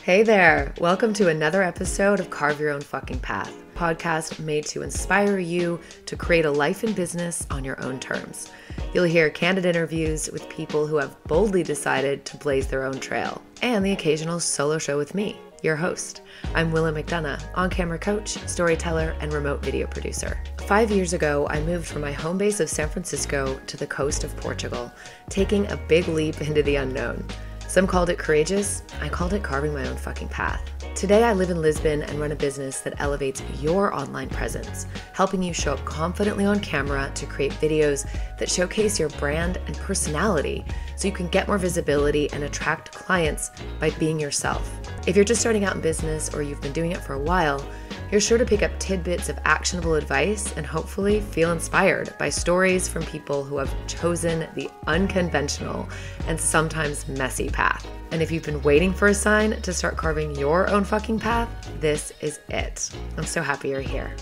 Hey there, welcome to another episode of Carve Your Own Fucking Path, a podcast made to inspire you to create a life and business on your own terms. You'll hear candid interviews with people who have boldly decided to blaze their own trail, and the occasional solo show with me, your host. I'm Willa McDonough, on-camera coach, storyteller, and remote video producer. 5 years ago, I moved from my home base of San Francisco to the coast of Portugal, taking a big leap into the unknown. Some called it courageous. I called it carving my own fucking path. Today, I live in Lisbon and run a business that elevates your online presence, helping you show up confidently on camera to create videos that showcase your brand and personality so you can get more visibility and attract clients by being yourself. If you're just starting out in business or you've been doing it for a while, you're sure to pick up tidbits of actionable advice and hopefully feel inspired by stories from people who have chosen the unconventional and sometimes messy path. And if you've been waiting for a sign to start carving your own fucking path, this is it. I'm so happy you're here.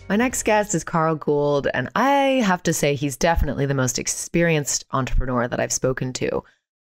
My next guest is Carl Gould, and I have to say he's definitely the most experienced entrepreneur that I've spoken to.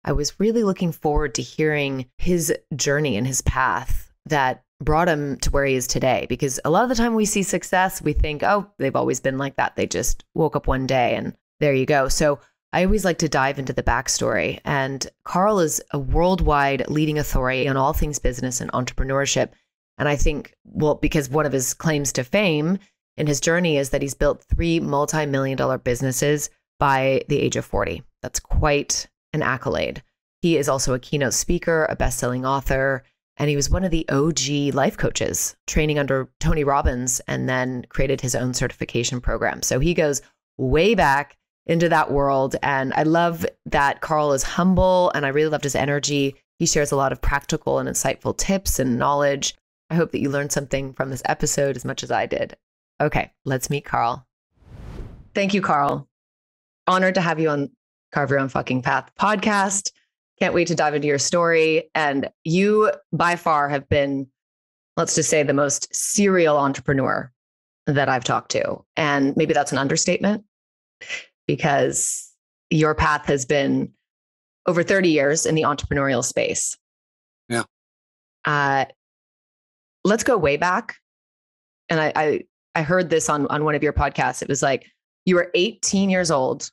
I was really looking forward to hearing his journey and his path that brought him to where he is today. Because a lot of the time we see success, we think, oh, they've always been like that. They just woke up one day and there you go. So I always like to dive into the backstory. And Carl is a worldwide leading authority on all things business and entrepreneurship. And I think, well, because one of his claims to fame in his journey is that he's built 3 multi-million-dollar businesses by the age of 40. That's quite an accolade. He is also a keynote speaker, a best-selling author, and he was one of the OG life coaches training under Tony Robbins and then created his own certification program. So he goes way back into that world. And I love that Carl is humble and I really loved his energy. He shares a lot of practical and insightful tips and knowledge. I hope that you learned something from this episode as much as I did. Okay, let's meet Carl. Thank you, Carl. Honored to have you on Carve Your Own Fucking Path podcast. Can't wait to dive into your story. And you, by far, have been, let's just say, the most serial entrepreneur that I've talked to. And maybe that's an understatement because your path has been over 30 years in the entrepreneurial space. Yeah. Let's go way back. And I heard this on one of your podcasts. It was like you were 18 years old,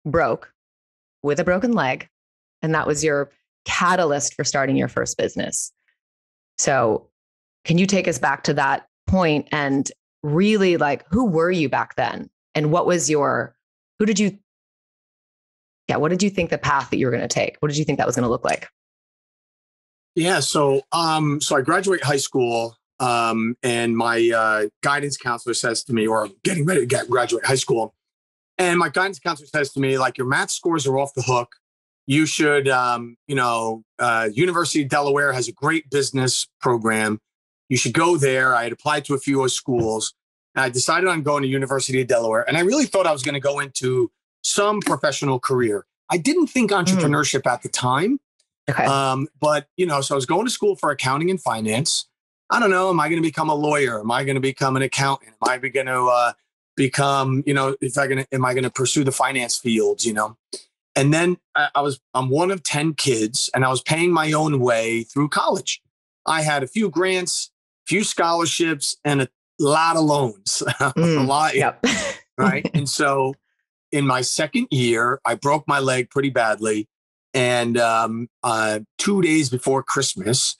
broke, with a broken leg. And that was your catalyst for starting your first business. So can you take us back to that point and really like, who were you back then? And what was what did you think the path that you were going to take? What did you think that was going to look like? Yeah. So I graduate high school and my guidance counselor says to me, or I'm getting ready to graduate high school. And my guidance counselor says to me, like, your math scores are off the hook. You should, University of Delaware has a great business program. You should go there. I had applied to a few schools and I decided on going to University of Delaware. And I really thought I was going to go into some professional career. I didn't think entrepreneurship at the time. Okay. But, so I was going to school for accounting and finance. I don't know. Am I going to become a lawyer? Am I going to become an accountant? Am I going to become, am I going to pursue the finance fields, And then I'm one of 10 kids and I was paying my own way through college. I had a few grants, few scholarships, and a lot of loans, a lot. Yep. Right. And so in my second year, I broke my leg pretty badly. And 2 days before Christmas,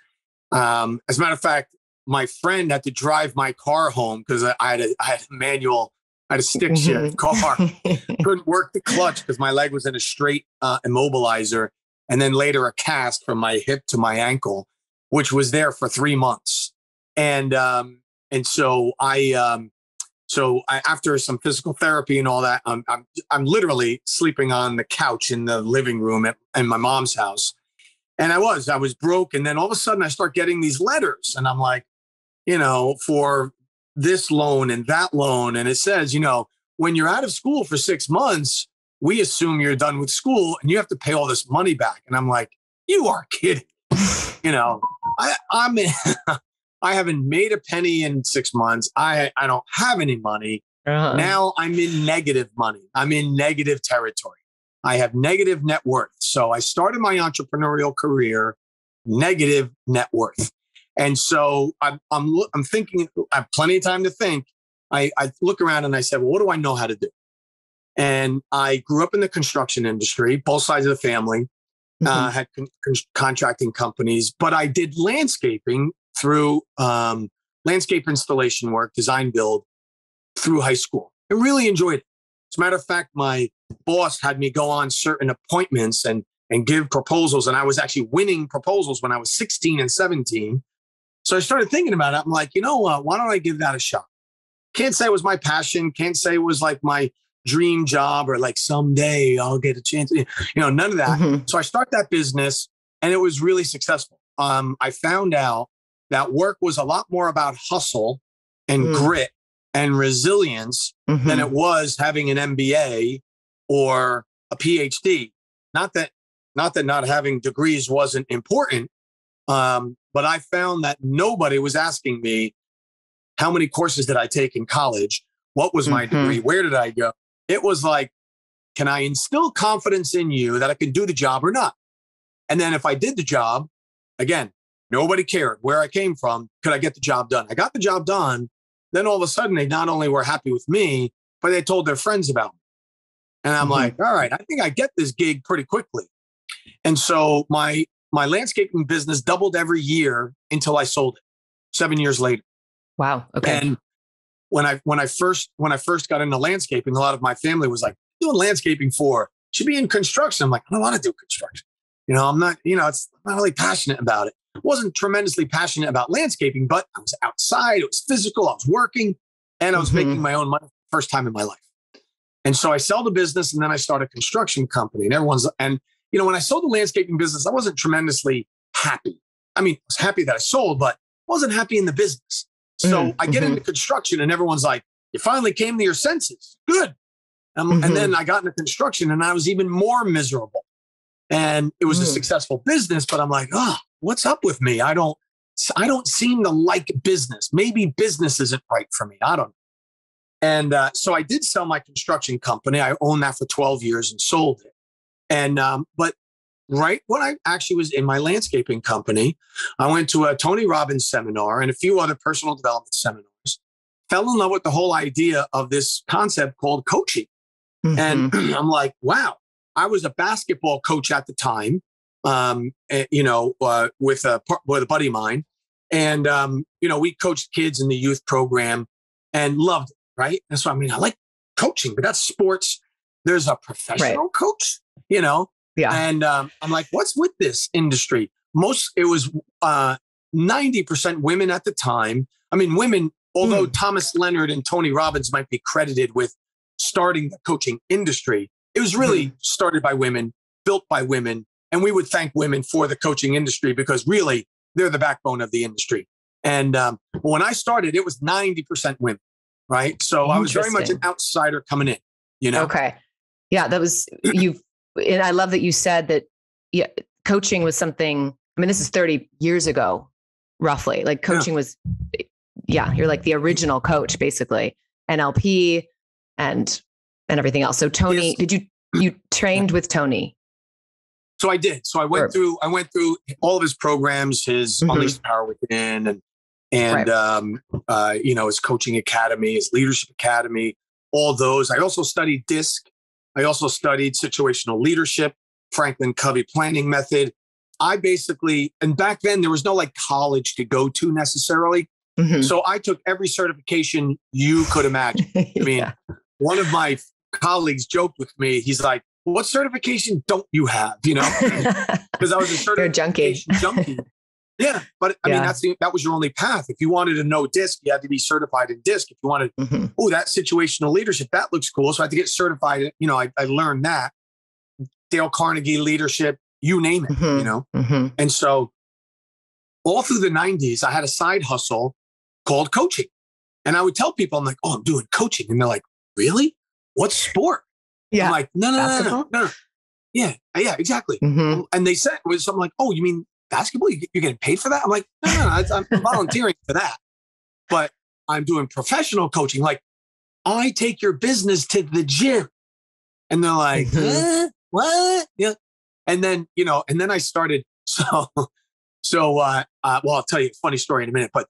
as a matter of fact, my friend had to drive my car home because I had a stick shift car. Couldn't work the clutch because my leg was in a straight immobilizer, and then later a cast from my hip to my ankle, which was there for 3 months. And so I after some physical therapy and all that, I'm literally sleeping on the couch in the living room in my mom's house, and I was broke. And then all of a sudden I start getting these letters, and I'm like, for this loan and that loan. And it says, when you're out of school for 6 months, we assume you're done with school and you have to pay all this money back. And I'm like, you are kidding. I haven't made a penny in 6 months. I don't have any money. Uh-huh. Now I'm in negative money. I'm in negative territory. I have negative net worth. So I started my entrepreneurial career negative net worth. And so I'm thinking, I have plenty of time to think. I look around and I said, well, what do I know how to do? And I grew up in the construction industry, both sides of the family, had contracting companies, but I did landscaping through landscape installation work, design build through high school. I really enjoyed it. As a matter of fact, my boss had me go on certain appointments and give proposals. And I was actually winning proposals when I was 16 and 17. So I started thinking about it. I'm like, you know what? Why don't I give that a shot? Can't say it was my passion. Can't say it was like my dream job or like someday I'll get a chance. None of that. So I start that business and it was really successful. I found out that work was a lot more about hustle and grit and resilience than it was having an MBA or a PhD. Not that not having degrees wasn't important, but I found that nobody was asking me, how many courses did I take in college? What was my degree? Where did I go? It was like, can I instill confidence in you that I can do the job or not? And then if I did the job, again, nobody cared where I came from. Could I get the job done? I got the job done. Then all of a sudden, they not only were happy with me, but they told their friends about me. And I'm like, all right, I think I get this gig pretty quickly. And so my landscaping business doubled every year until I sold it 7 years later. Wow. Okay. And when I first got into landscaping, a lot of my family was like, "Doing landscaping for? Should be in construction." I'm like, "I don't want to do construction. I'm not. I'm not really passionate about it. I wasn't tremendously passionate about landscaping, but I was outside. It was physical. I was working, and I was making my own money for the first time in my life. And so I sell the business, and then I start a construction company. And when I sold the landscaping business, I wasn't tremendously happy. I mean, I was happy that I sold, but I wasn't happy in the business. So I get into construction and everyone's like, you finally came to your senses. Good. And then I got into construction and I was even more miserable. And it was a successful business, but I'm like, what's up with me? I don't seem to like business. Maybe business isn't right for me. I don't know. And so I did sell my construction company. I owned that for 12 years and sold it. And but right when I actually was in my landscaping company, I went to a Tony Robbins seminar and a few other personal development seminars, fell in love with the whole idea of this concept called coaching. And I'm like, wow, I was a basketball coach at the time, with a buddy of mine. And, we coached kids in the youth program and loved it, right? And so, I like coaching, but that's sports. There's a professional coach, Yeah. And I'm like, what's with this industry? It was 90% women at the time. I mean, women, although Thomas Leonard and Tony Robbins might be credited with starting the coaching industry, it was really started by women, built by women. And we would thank women for the coaching industry because really they're the backbone of the industry. And when I started, it was 90% women, right? So I was very much an outsider coming in, Okay. Yeah, that was and I love that you said that coaching was something, this is 30 years ago, roughly. Like coaching was, you're like the original coach, basically, NLP and everything else. So Tony, did you trained with Tony? So I did. So I went through all of his programs, his Unleash the Power Within and his coaching academy, his leadership academy, all those. I also studied DISC. I also studied situational leadership, Franklin Covey planning method. And back then there was no like college to go to necessarily. So I took every certification you could imagine. One of my colleagues joked with me. He's like, what certification don't you have? Because I was a certification junkie. Yeah. But that was your only path. If you wanted to know DISC, you had to be certified in DISC. If you wanted, that situational leadership, that looks cool. So I had to get certified. I learned that. Dale Carnegie leadership, you name it, And so all through the 90s, I had a side hustle called coaching. And I would tell people, I'm like, oh, I'm doing coaching. And they're like, really? What sport? Yeah. I'm like, no. Yeah, exactly. And they said, so I'm like, oh, you mean basketball? You're getting paid for that? I'm like, no, I'm volunteering for that. But I'm doing professional coaching. Like, I take your business to the gym. And they're like, what? Yeah. And then, and then I started. So Well, I'll tell you a funny story in a minute, but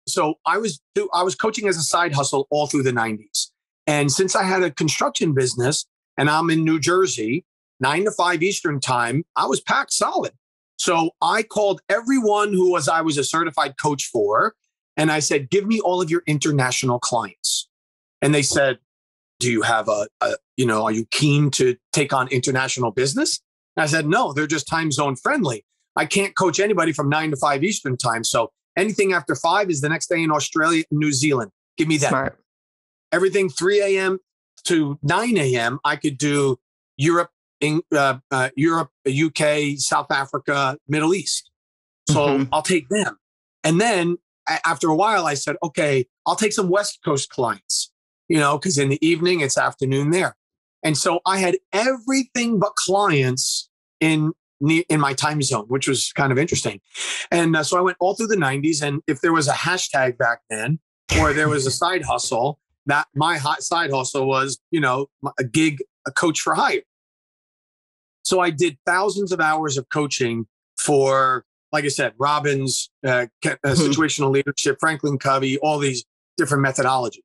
so I was coaching as a side hustle all through the 90s. And since I had a construction business and I'm in New Jersey, 9 to 5 Eastern time, I was packed solid. So I called everyone I was a certified coach for. And I said, give me all of your international clients. And they said, do you have are you keen to take on international business? And I said, no, they're just time zone friendly. I can't coach anybody from 9 to 5 Eastern time. So anything after 5 is the next day in Australia and New Zealand. Give me that. Smart. Everything 3 a.m. to 9 a.m. I could do Europe, UK, South Africa, Middle East. So I'll take them. And then after a while, I said, okay, I'll take some West Coast clients, because in the evening it's afternoon there. And so I had everything but clients in my time zone, which was kind of interesting. And so I went all through the 90s. And if there was a hashtag back then, or there was a side hustle, that my hot side hustle was, a coach for hire. So I did thousands of hours of coaching for, like I said, Robbins, situational leadership, Franklin Covey, all these different methodologies.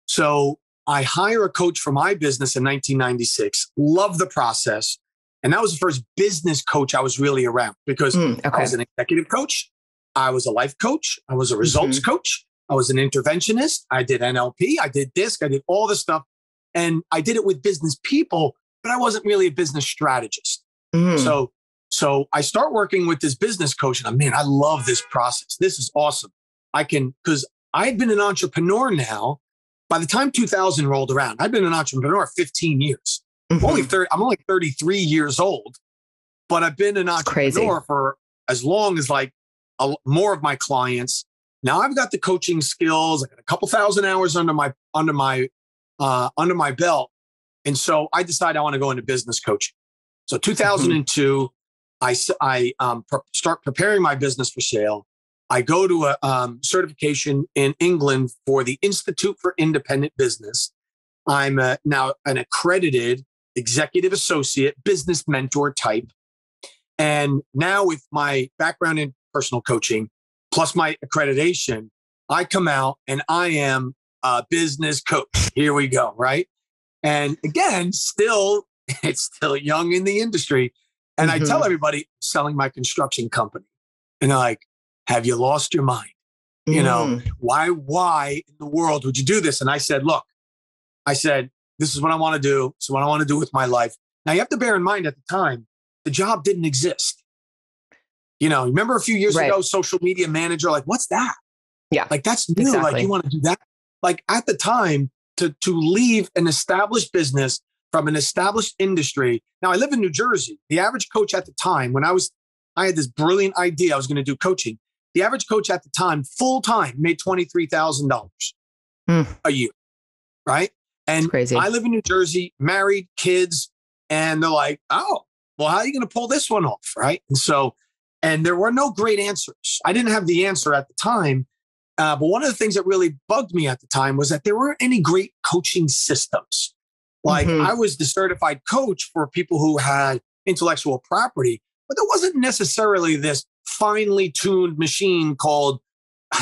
So I hire a coach for my business in 1996, love the process. And that was the first business coach I was really around because I was an executive coach. I was a life coach. I was a results coach. I was an interventionist. I did NLP. I did DISC. I did all this stuff. And I did it with business people, but I wasn't really a business strategist. So I start working with this business coach and I love this process. This is awesome. Because I had been an entrepreneur now. By the time 2000 rolled around, I'd been an entrepreneur 15 years. I'm only 33 years old, but I've been an entrepreneur for as long as more of my clients. Now I've got the coaching skills. I got a couple thousand hours under my belt. And so I decided I want to go into business coaching. So 2002, I start preparing my business for sale. I go to a certification in England for the Institute for Independent Business. I'm now an accredited executive associate, business mentor type. And now with my background in personal coaching, plus my accreditation, I come out and I am a business coach. Here we go, right? And again, it's still young in the industry. And I tell everybody selling my construction company. And they're like, have you lost your mind? Why in the world would you do this? And I said, look, this is what I want to do. So what I want to do with my life. Now you have to bear in mind at the time, the job didn't exist. Remember a few years ago, social media manager, what's that? Yeah. That's new. Exactly. You want to do that? At the time to leave an established business from an established industry. Now I live in New Jersey. The average coach at the time, I had this brilliant idea I was going to do coaching. The average coach at the time, full time, made $23,000 a year. Right. And crazy. I live in New Jersey, married, kids, and they're like, oh, well, how are you going to pull this one off? Right. And there were no great answers. I didn't have the answer at the time. But one of the things that really bugged me at the time was that there weren't any great coaching systems. I was the certified coach for people who had intellectual property, but there wasn't necessarily this finely tuned machine called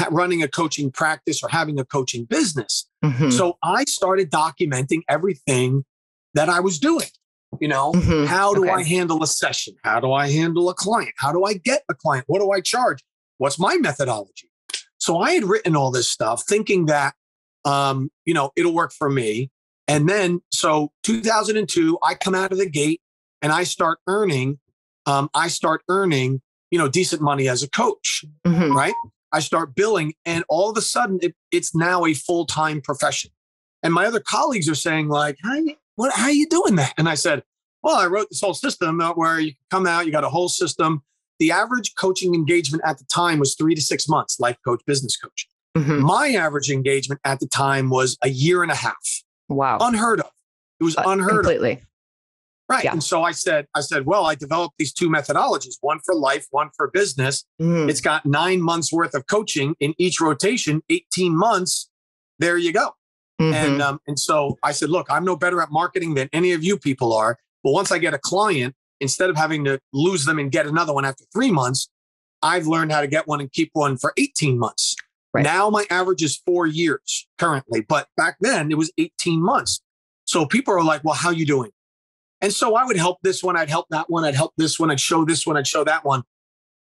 running a coaching practice or having a coaching business. So I started documenting everything that I was doing. How do I handle a session? How do I handle a client? How do I get a client? What do I charge? What's my methodology? So I had written all this stuff thinking that, it'll work for me. And then, so 2002, I come out of the gate and I start earning, decent money as a coach, right? I start billing and all of a sudden it's now a full-time profession. And my other colleagues are saying how are you doing that? And I said, well, I wrote this whole system where you come out, you got a whole system. The average coaching engagement at the time was 3 to 6 months, life coach, business coach. My average engagement at the time was a year and a half. Wow. Unheard of. It was unheard completely. Of. Right. Yeah. And so I said, well, I developed these two methodologies, one for life, one for business. It's got 9 months worth of coaching in each rotation, 18 months. There you go. And so I said, look, I'm no better at marketing than any of you people are. But once I get a client, instead of having to lose them and get another one after 3 months, I've learned how to get one and keep one for 18 months. Right. Now my average is 4 years currently, but back then it was 18 months. So people are like, well, how are you doing? And so I would help this one, I'd help that one, I'd help this one, I'd show this one, I'd show that one.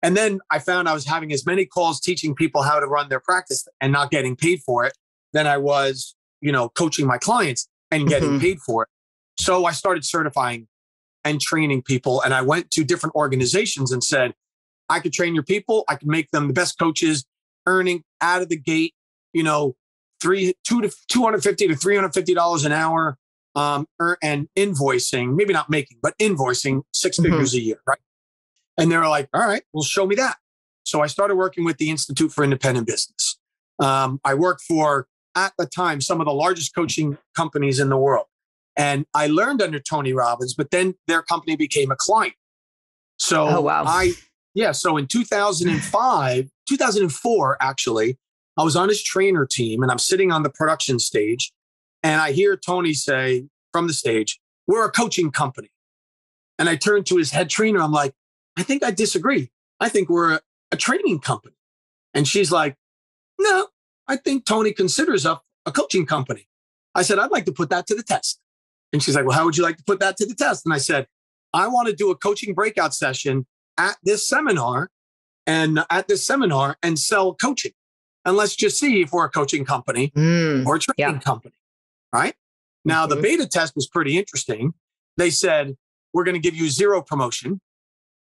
And then I found I was having as many calls teaching people how to run their practice and not getting paid for it than I was, coaching my clients and getting paid for it. So I started certifying and training people. And I went to different organizations and said, I could train your people. I could make them the best coaches, earning out of the gate, $250 to $350 an hour, and invoicing, maybe not making, but invoicing 6 figures a year, right? And they were like, all right, well, show me that. So I started working with the Institute for Independent Business. I worked for, at the time, some of the largest coaching companies in the world. And I learned under Tony Robbins, but then their company became a client. So so in 2004, actually, I was on his trainer team and I'm sitting on the production stage and I hear Tony say from the stage, we're a coaching company. And I turned to his head trainer. I'm like, I think I disagree. I think we're a training company. And she's like, no, I think Tony considers us a coaching company. I said, I'd like to put that to the test. And she's like, well, how would you like to put that to the test? And I said, I want to do a coaching breakout session at this seminar and sell coaching. And let's just see if we're a coaching company or a training company, right? Now, the beta test was pretty interesting. They said, we're going to give you 0 promotion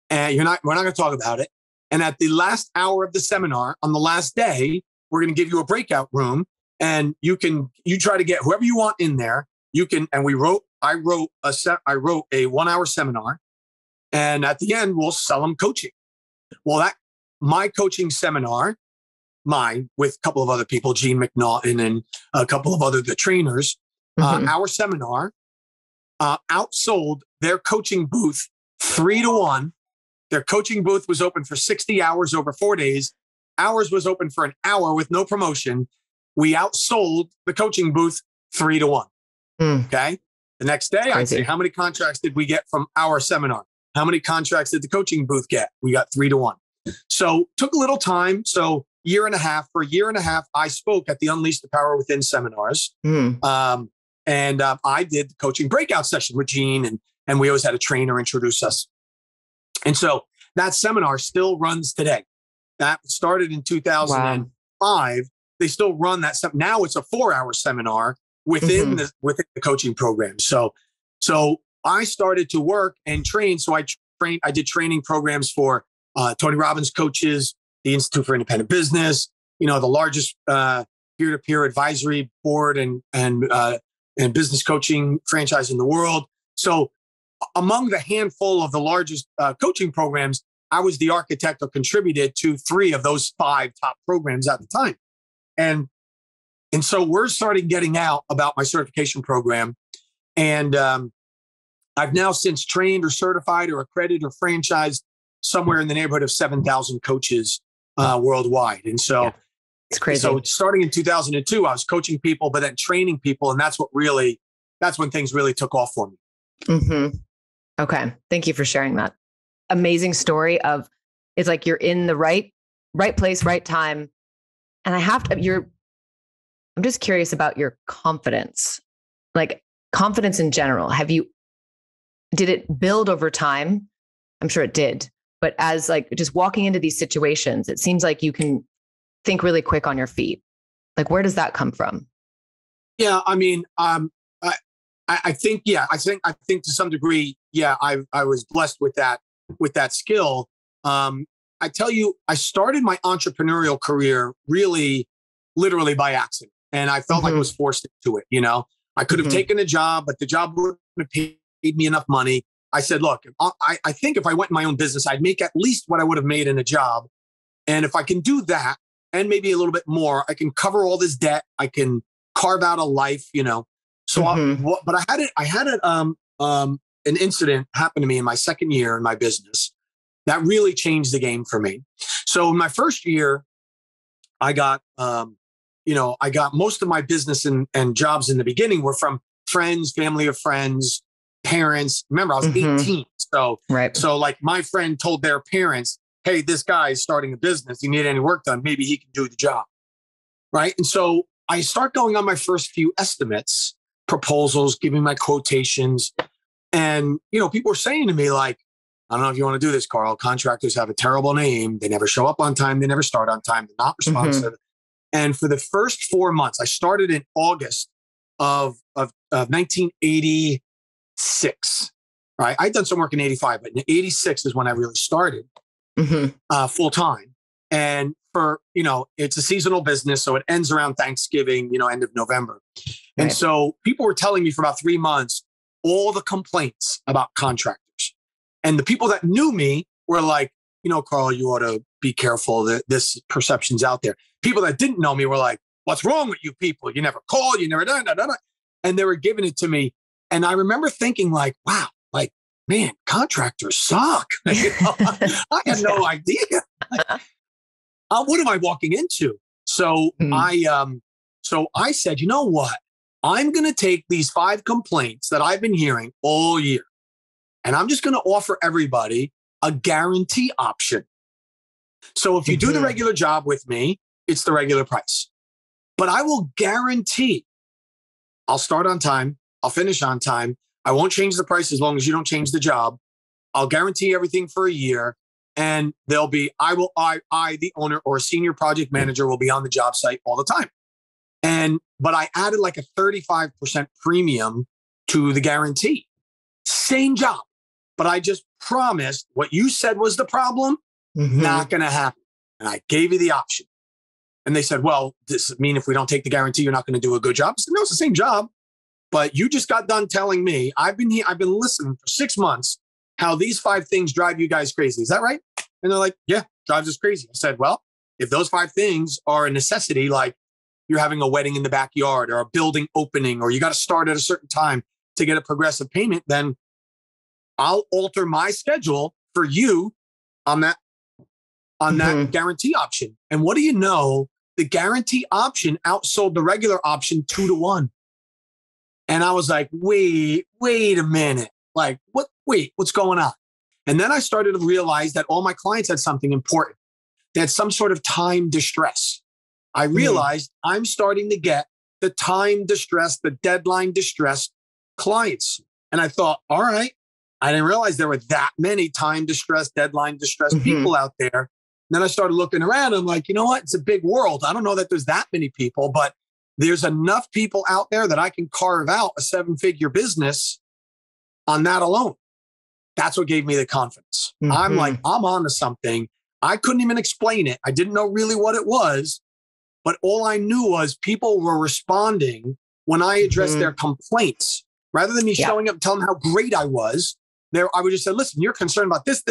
and we're not going to talk about it. And at the last hour of the seminar, on the last day, we're going to give you a breakout room and you try to get whoever you want in there. You can, and I wrote a 1-hour seminar, and at the end we'll sell them coaching. Well, my coaching seminar, with a couple of other people, Gene McNaughton and a couple of the trainers, our seminar outsold their coaching booth 3-1. Their coaching booth was open for 60 hours over 4 days. Ours was open for an hour with no promotion. We outsold the coaching booth 3-1. Okay. The next day, I'd say, how many contracts did we get from our seminar? How many contracts did the coaching booth get? We got 3-1. So took a little time. So for a year and a half, I spoke at the Unleash the Power Within seminars. I did the coaching breakout session with Gene and we always had a trainer introduce us. And so that seminar still runs today. That started in 2005. Wow. They still run that. Now it's a 4-hour seminar within the coaching program. So I started to work and train. So I did training programs for Tony Robbins coaches, the Institute for Independent Business, the largest peer-to-peer advisory board and business coaching franchise in the world. So among the handful of the largest coaching programs, I was the architect or contributed to 3 of those 5 top programs at the time. And so we're starting getting out about my certification program. And I've now since trained or certified or accredited or franchised somewhere in the neighborhood of 7,000 coaches worldwide. And so it's crazy. So starting in 2002, I was coaching people, but then training people. And that's when things really took off for me. Okay. Thank you for sharing that. Amazing story of, it's like you're in the right place, right time. And I'm just curious about your confidence, like confidence in general. Did it build over time? I'm sure it did. But as like just walking into these situations, it seems like you can think really quick on your feet. Like, where does that come from? Yeah. I mean, I think to some degree, I was blessed with that skill. I tell you, I started my entrepreneurial career really literally by accident. And I felt like I was forced into it. I could have taken a job, but the job wouldn't have paid me enough money. I said, look, I think if I went in my own business, I'd make at least what I would have made in a job. And if I can do that and maybe a little bit more, I can cover all this debt. I can carve out a life, So, but I had an incident happen to me in my second year in my business that really changed the game for me. So in my first year, I got most of my business and jobs in the beginning were from friends, family of friends, parents. Remember, I was 18. So like my friend told their parents, hey, this guy is starting a business. You need any work done? Maybe he can do the job. Right. And so I start going on my first few estimates, proposals, giving my quotations. And, people are saying to me like, I don't know if you want to do this, Carl. Contractors have a terrible name. They never show up on time. They never start on time. They're not responsive. And for the first 4 months, I started in August of 1986. Right. I'd done some work in 85, but in 86 is when I really started full time. And it's a seasonal business. So it ends around Thanksgiving, end of November. And so people were telling me for about 3 months, all the complaints about contractors. And the people that knew me were like, Carl, you ought to be careful that this perception's out there. People that didn't know me were like, what's wrong with you people? You never call, you never done. And they were giving it to me. And I remember thinking like, wow, like, man, contractors suck. I had no idea. What am I walking into? So I said, you know what? I'm going to take these 5 complaints that I've been hearing all year, and I'm just going to offer everybody a guarantee option. So if you do the regular job with me, it's the regular price. But I will guarantee I'll start on time. I'll finish on time. I won't change the price as long as you don't change the job. I'll guarantee everything for a year. And there'll be, the owner or a senior project manager will be on the job site all the time. But I added like a 35% premium to the guarantee. Same job. But I just promised what you said was the problem, not going to happen. And I gave you the option. And they said, well, does it mean if we don't take the guarantee, you're not going to do a good job? I said, no, it's the same job. But you just got done telling me, I've been listening for 6 months, how these 5 things drive you guys crazy. Is that right? And they're like, yeah, drives us crazy. I said, well, if those 5 things are a necessity, like you're having a wedding in the backyard or a building opening, or you got to start at a certain time to get a progressive payment, then I'll alter my schedule for you on that guarantee option. And what do you know? The guarantee option outsold the regular option 2-1. And I was like, wait a minute. Like, what's going on? And then I started to realize that all my clients had something important. They had some sort of time distress. I realized I'm starting to get the time distress, the deadline distressed clients. And I thought, all right, I didn't realize there were that many time distressed, deadline distressed people out there. And then I started looking around. I'm like, you know what? It's a big world. I don't know that there's that many people, but there's enough people out there that I can carve out a 7-figure business on that alone. That's what gave me the confidence. I'm like, I'm onto something. I couldn't even explain it. I didn't know really what it was, but all I knew was people were responding when I addressed their complaints. Rather than me showing up and telling them how great I was, I would just say, listen, you're concerned about this,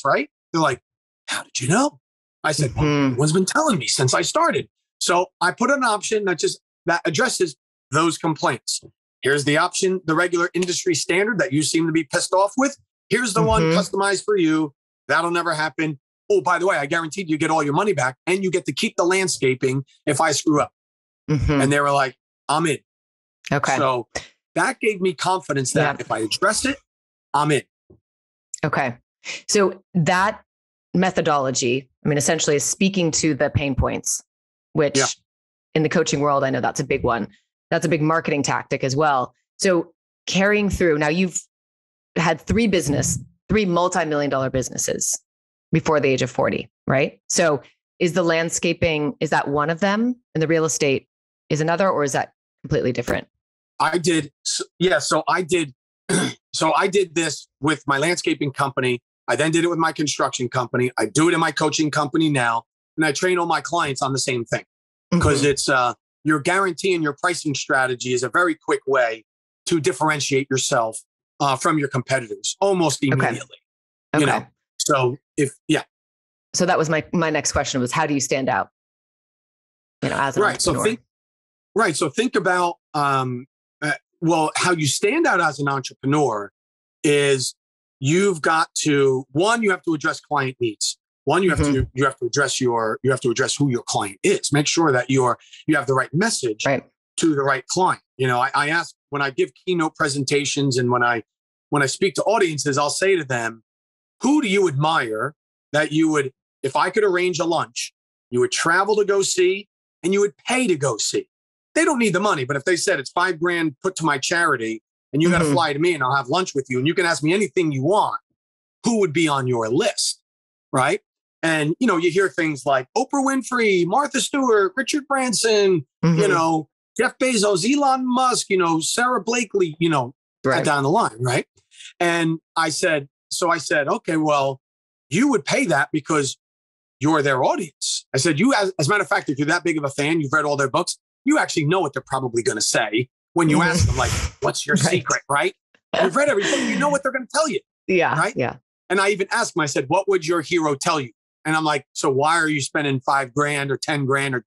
right? They're like, how did you know? I said, well, everyone's been telling me since I started. So I put an option that addresses those complaints. Here's the option, the regular industry standard that you seem to be pissed off with. Here's the one customized for you. That'll never happen. Oh, by the way, I guaranteed you get all your money back and you get to keep the landscaping if I screw up. And they were like, I'm in. Okay. So that gave me confidence that if I address it, I'm in. Okay. So that methodology, essentially is speaking to the pain points, which in the coaching world, I know that's a big one. That's a big marketing tactic as well. So carrying through, now you've had 3 multi-million-dollar businesses before the age of 40, right? So is the landscaping, is that one of them and the real estate is another, or is that completely different? I did. Yeah. So I did this with my landscaping company. I then did it with my construction company. I do it in my coaching company now. And I train all my clients on the same thing because it's your guarantee and your pricing strategy is a very quick way to differentiate yourself from your competitors almost immediately. Okay. So So that was my next question was, how do you stand out? As an entrepreneur. So think about, how you stand out as an entrepreneur is you've got to, you have to address client needs. You have to address who your client is. Make sure that you have the right message to the right client. I ask when I give keynote presentations and when I speak to audiences, I'll say to them, who do you admire that you would, if I could arrange a lunch, you would travel to go see and you would pay to go see. They don't need the money, but if they said it's $5,000 put to my charity and you got to fly to me and I'll have lunch with you and you can ask me anything you want, who would be on your list, right? And, you know, you hear things like Oprah Winfrey, Martha Stewart, Richard Branson, you know, Jeff Bezos, Elon Musk, you know, Sarah Blakely, you know, down the line, right? And I said, okay, well, you would pay that because you're their audience. I said, as a matter of fact, if you're that big of a fan, you've read all their books, you actually know what they're probably going to say when you ask them, like, what's your secret, right? You've read every book, you know what they're going to tell you. Yeah. Right. Yeah. And I even asked him, I said, what would your hero tell you? And I'm like, so why are you spending $5,000 or $10,000 or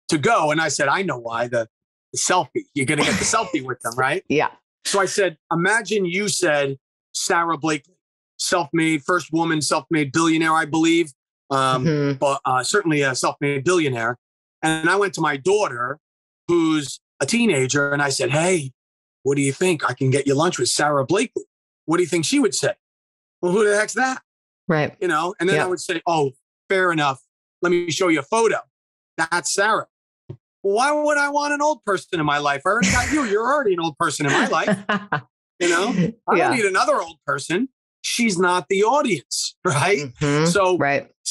to go? And I said, I know why. The selfie. You're going to get the selfie with them, right? Yeah. So I said, imagine you said Sarah Blakely, self-made, first woman, self-made billionaire, I believe, but certainly a self-made billionaire. And I went to my daughter, who's a teenager, and I said, hey, what do you think? I can get you lunch with Sarah Blakely. What do you think she would say? Well, who the heck's that? Right. You know, and then I would say, oh, fair enough. Let me show you a photo. That's Sarah. Well, why would I want an old person in my life? I already got you. You're already an old person in my life. You know, I don't need another old person. She's not the audience, right? So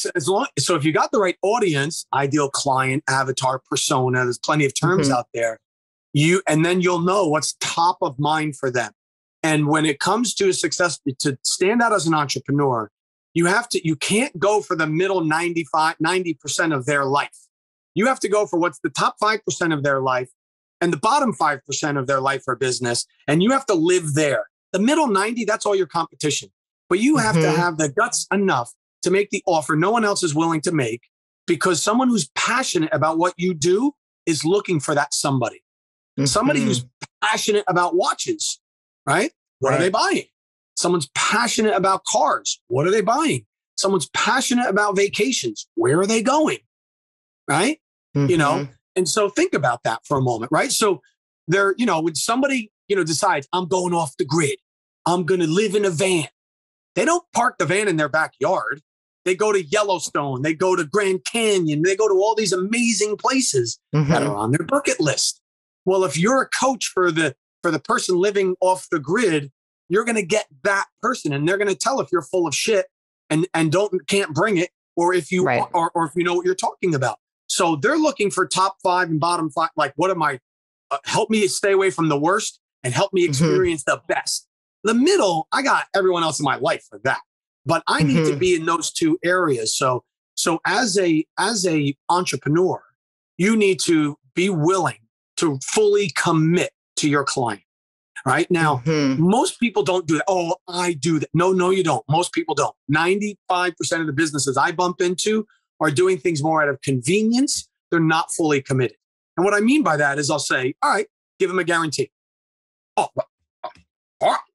if you got the right audience, ideal client, avatar, persona, there's plenty of terms out there. And then you'll know what's top of mind for them. And when it comes to success, to stand out as an entrepreneur, you can't go for the middle 90% of their life. You have to go for what's the top 5% of their life and the bottom 5% of their life or business. And you have to live there. The middle 90, that's all your competition. But you have to have the guts enough to make the offer no one else is willing to make, because someone who's passionate about what you do is looking for that somebody. Somebody who's passionate about watches, right? What are they buying? Someone's passionate about cars. What are they buying? Someone's passionate about vacations. Where are they going? Right? You know, and so think about that for a moment, right? So when somebody, decides I'm going off the grid, I'm going to live in a van. They don't park the van in their backyard. They go to Yellowstone. They go to Grand Canyon. They go to all these amazing places that are on their bucket list. Well, if you're a coach for the person living off the grid, you're going to get that person, and they're going to tell if you're full of shit and can't bring it, or if you or if you know what you're talking about. So they're looking for top 5 and bottom 5. Like, what am I? Help me stay away from the worst and help me experience the best. The middle, I got everyone else in my life for that, but I need to be in those two areas. So as a entrepreneur, you need to be willing to fully commit to your client. Right now, most people don't do that. Oh, I do that. No, you don't. Most people don't. 95% of the businesses I bump into are doing things more out of convenience. They're not fully committed. And what I mean by that is I'll say, all right, give them a guarantee. Oh,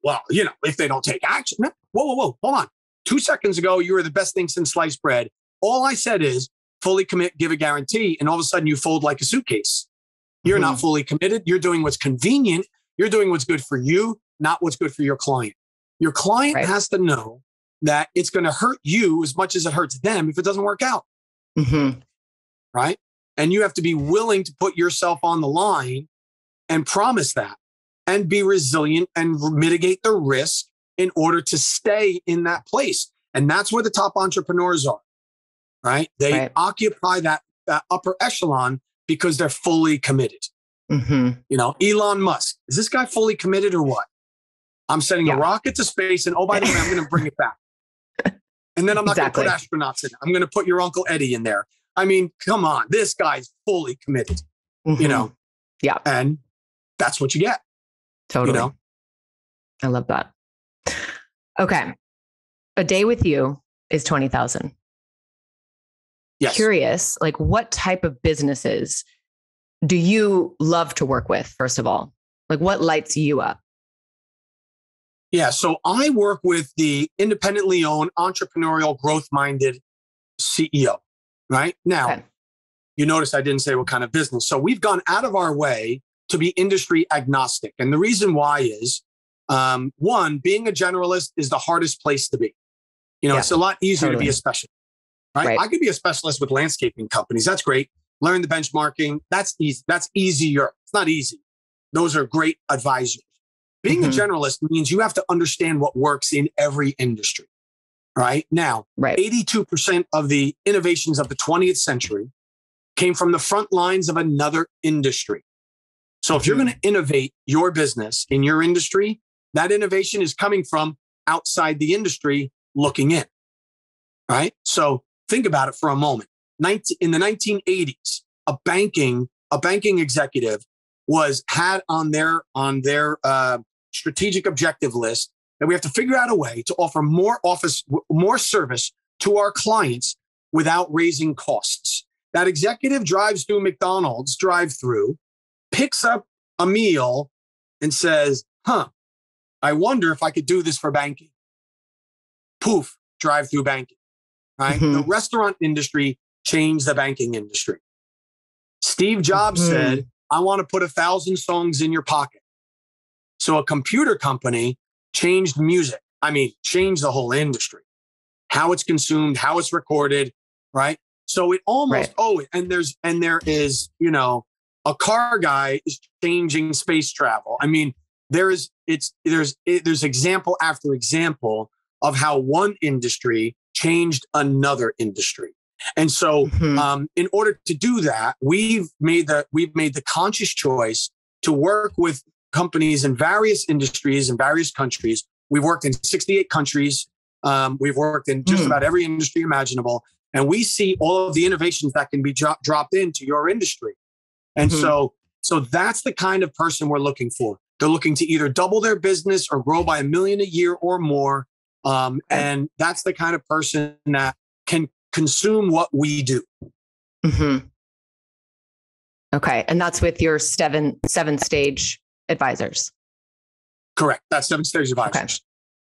well, if they don't take action. Whoa, hold on. 2 seconds ago, you were the best thing since sliced bread. All I said is fully commit, give a guarantee. And all of a sudden you fold like a suitcase. You're not fully committed. You're doing what's convenient. You're doing what's good for you, not what's good for your client. Your client has to know that it's going to hurt you as much as it hurts them if it doesn't work out. Right? And you have to be willing to put yourself on the line and promise that, and be resilient and mitigate the risk in order to stay in that place. And that's where the top entrepreneurs are, right? They occupy that upper echelon because they're fully committed. Elon Musk, is this guy fully committed or what? I'm sending a rocket to space, and oh, by the way, I'm going to bring it back. And then I'm not going to put astronauts in it. I'm going to put your Uncle Eddie in there. I mean, come on, this guy's fully committed, Yeah. And that's what you get. Totally. I love that. Okay. A day with you is 20,000. Yes. Curious, like, what type of businesses do you love to work with, first of all? Like, what lights you up? Yeah. So I work with the independently owned, entrepreneurial, growth-minded CEO, right? Now, you notice I didn't say what kind of business. So we've gone out of our way to be industry agnostic. And the reason why is, one, being a generalist is the hardest place to be. It's a lot easier to be a specialist. right? Right. I could be a specialist with landscaping companies. That's great. Learn the benchmarking. That's easy. That's easier. It's not easy. Those are great advisors. Being a generalist means you have to understand what works in every industry, right? Now, 82% of the innovations of the 20th century came from the front lines of another industry. So if you're going to innovate your business in your industry, that innovation is coming from outside the industry looking in, right? So think about it for a moment. In the 1980s, a banking executive had on their strategic objective list that we have to figure out a way to offer more service to our clients without raising costs. That executive drives through McDonald's drive-through, picks up a meal and says, I wonder if I could do this for banking. Poof, drive-through banking, right? The restaurant industry changed the banking industry. Steve Jobs said, I want to put 1,000 songs in your pocket. So a computer company changed music. I mean, changed the whole industry, how it's consumed, how it's recorded, right? So it almost, and there is, a car guy is changing space travel. I mean, there's example after example of how one industry changed another industry. And so in order to do that, we've made the conscious choice to work with companies in various industries in various countries. We've worked in 68 countries. We've worked in just about every industry imaginable. And we see all of the innovations that can be dropped into your industry. And so that's the kind of person we're looking for. They're looking to either double their business or grow by $1 million a year or more. And that's the kind of person that can consume what we do. Okay. And that's with your seven stage advisors. Correct. That's 7 stage advisors. Okay.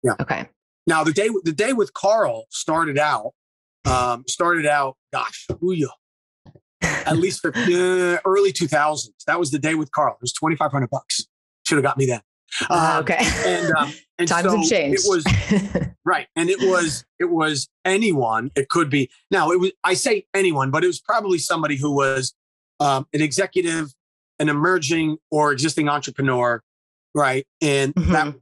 Yeah. Okay. Now the day with Carl started out, gosh, at least for early 2000s. That was the day with Carl. It was $2,500. Should have got me that. Okay. And times have changed. It was right. And it was anyone. It could be now. I say anyone, but it was probably somebody who was an executive, an emerging or existing entrepreneur, right? And that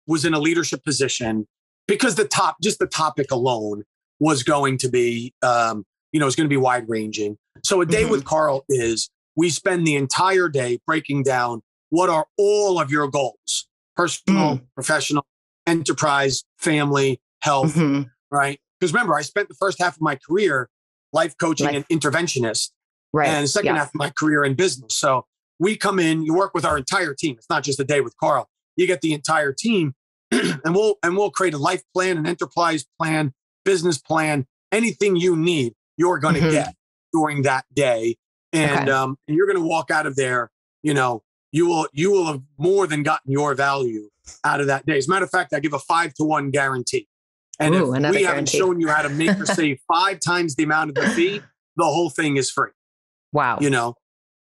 was in a leadership position because the topic alone was going to be was going to be wide ranging. So a day with Carl is we spend the entire day breaking down what are all of your goals, personal, professional, enterprise, family, health, right? Because remember, I spent the first half of my career life coaching and interventionist, and the second half of my career in business. So we come in, you work with our entire team. It's not just a day with Carl. You get the entire team and we'll create a life plan, an enterprise plan, business plan, anything you need, you're going to get during that day. And you're going to walk out of there, you will have more than gotten your value out of that day. As a matter of fact, I give a 5-to-1 guarantee. And if we haven't shown you how to make or save 5 times the amount of the fee, the whole thing is free. Wow.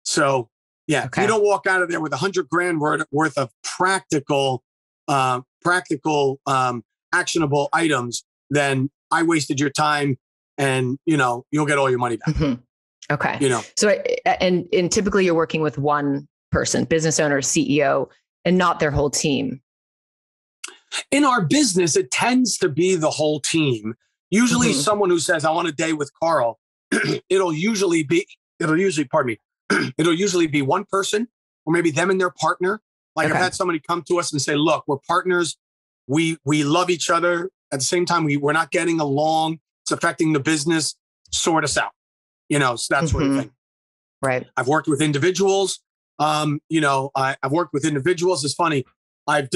So if you don't walk out of there with $100,000 worth of practical, actionable items, then I wasted your time and, you'll get all your money back. Okay. So, and typically you're working with one person, business owner, CEO, and not their whole team. In our business, it tends to be the whole team. Usually someone who says, I want a day with Carl, it'll usually be one person or maybe them and their partner. Like I've had somebody come to us and say, look, we're partners. We love each other. At the same time, we're not getting along. It's affecting the business. Sort us out. So that sort of thing. Right. I've worked with individuals. I've worked with individuals. It's funny. I've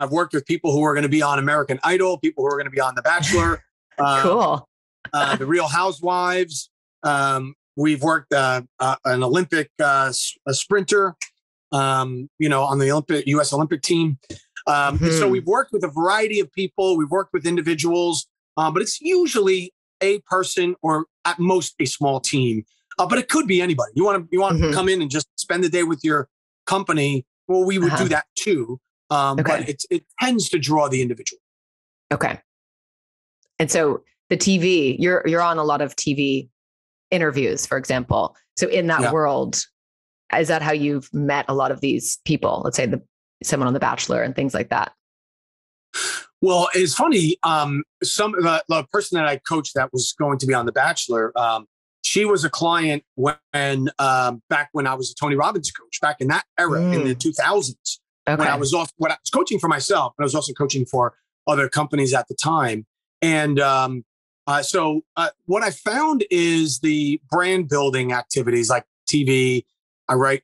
worked with people who are going to be on American Idol, people who are going to be on The Bachelor, cool. The Real Housewives. We've worked an Olympic a sprinter, on the U.S. Olympic team. So we've worked with a variety of people. We've worked with individuals, but it's usually a person or at most a small team. But it could be anybody. You want to come in and just spend the day with your company. Well, we would do that too. But it tends to draw the individual. Okay. And so the TV. You're on a lot of TV interviews, for example. So in that world, is that how you've met a lot of these people? Let's say someone on The Bachelor and things like that. Well, it's funny. The person that I coached that was going to be on The Bachelor, she was a client back when I was a Tony Robbins coach, back in that era in the 2000s. Okay. When I was coaching for myself, but I was also coaching for other companies at the time. And so what I found is the brand building activities like TV. I write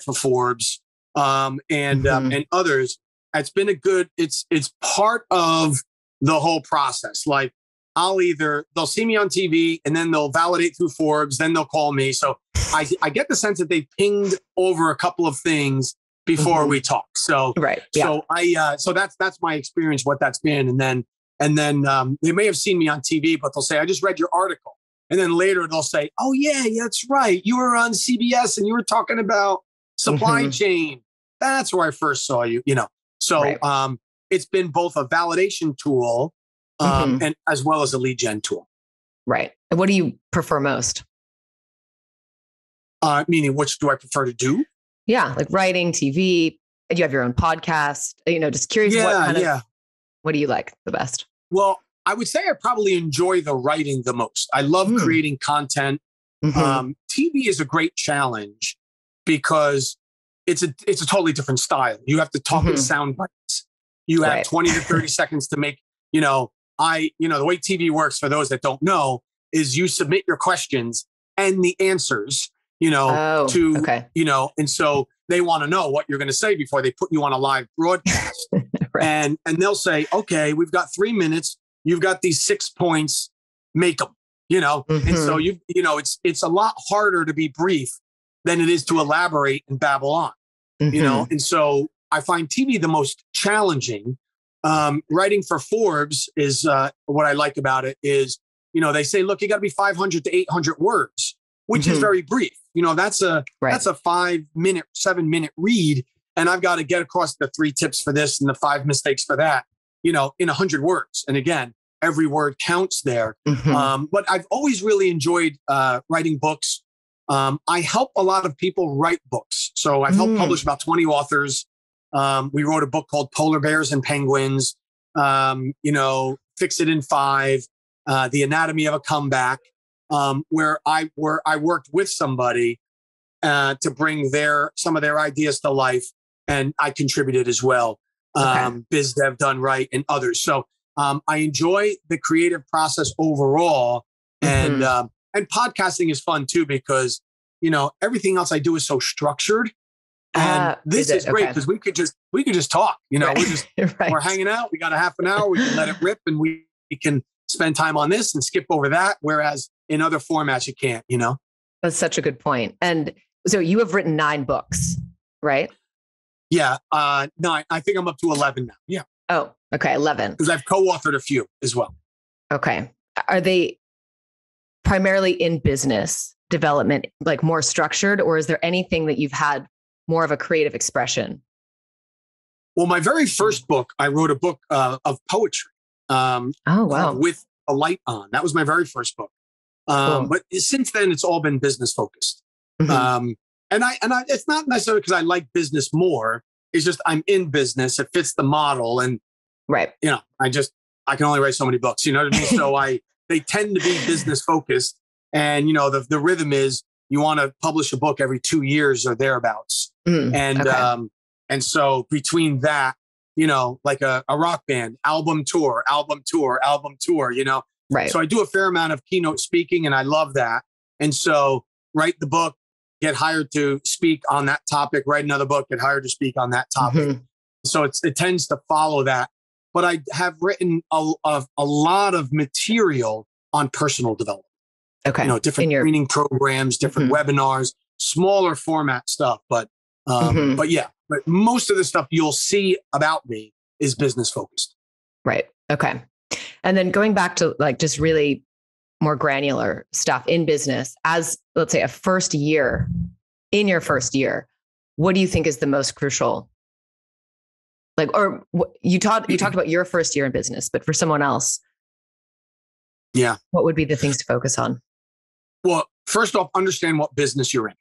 for Forbes and others. It's been it's part of the whole process. Like they'll see me on TV and then they'll validate through Forbes, then they'll call me. So I get the sense that they pinged over a couple of things before we talk. So, so that's my experience, what that's been. And then they may have seen me on TV, but they'll say, I just read your article. And then later they'll say, oh yeah, that's right. You were on CBS and you were talking about supply chain. That's where I first saw you, So it's been both a validation tool and as well as a lead gen tool. Right. And what do you prefer most? Meaning which do I prefer to do? Yeah. Like writing, TV. You have your own podcast, just curious what do you like the best? Well, I would say I probably enjoy the writing the most. I love creating content. TV is a great challenge because it's a totally different style. You have to talk in sound bites. You have 20 to 30 seconds to make, the way TV works for those that don't know is you submit your questions and the answers, and so they want to know what you're going to say before they put you on a live broadcast. And they'll say, okay, we've got 3 minutes. You've got these 6 points, make them, and so it's a lot harder to be brief than it is to elaborate and babble on, and so I find TV the most challenging. Writing for Forbes is what I like about it is, they say, look, you got to be 500 to 800 words, which is very brief. That's a 5-minute, 7-minute read. And I've got to get across the 3 tips for this and the 5 mistakes for that, in 100 words. And again, every word counts there. But I've always really enjoyed writing books. I help a lot of people write books. So I've helped publish about 20 authors. We wrote a book called Polar Bears and Penguins, Fix It in 5, The Anatomy of a Comeback, where I worked with somebody to bring some of their ideas to life. And I contributed as well, Biz Dev Done Right and others. So I enjoy the creative process overall. And podcasting is fun too, because, everything else I do is so structured. And this is great because we could just talk, we're hanging out. We got a half an hour. We can let it rip and we can spend time on this and skip over that. Whereas in other formats, you can't, That's such a good point. And so you have written 9 books, right? Yeah. 9. I think I'm up to 11 now. Yeah. Oh, okay. 11. Because I've co-authored a few as well. Okay. Are they primarily in business development, like more structured, or is there anything that you've had more of a creative expression? Well, my very first book, I wrote a book of poetry. With a light on. That was my very first book. Cool. But since then, it's all been business focused. And I, it's not necessarily because I like business more. It's just I'm in business. It fits the model, and I can only write so many books. You know what I mean? So they tend to be business focused, and the rhythm is you want to publish a book every 2 years or thereabouts. And so between that, like a rock band, album tour. Right. So I do a fair amount of keynote speaking, and I love that. And so write the book, get hired to speak on that topic, write another book, get hired to speak on that topic. So it tends to follow that. But I have written a lot of material on personal development. Okay. Different training programs, different webinars, smaller format stuff. But most of the stuff you'll see about me is business focused. Right. Okay. And then going back to like just really more granular stuff in business, as let's say in your first year, what do you think is the most crucial? Like, or you talked about your first year in business, but for someone else, Yeah. what would be the things to focus on? Well, first off, understand what business you're in.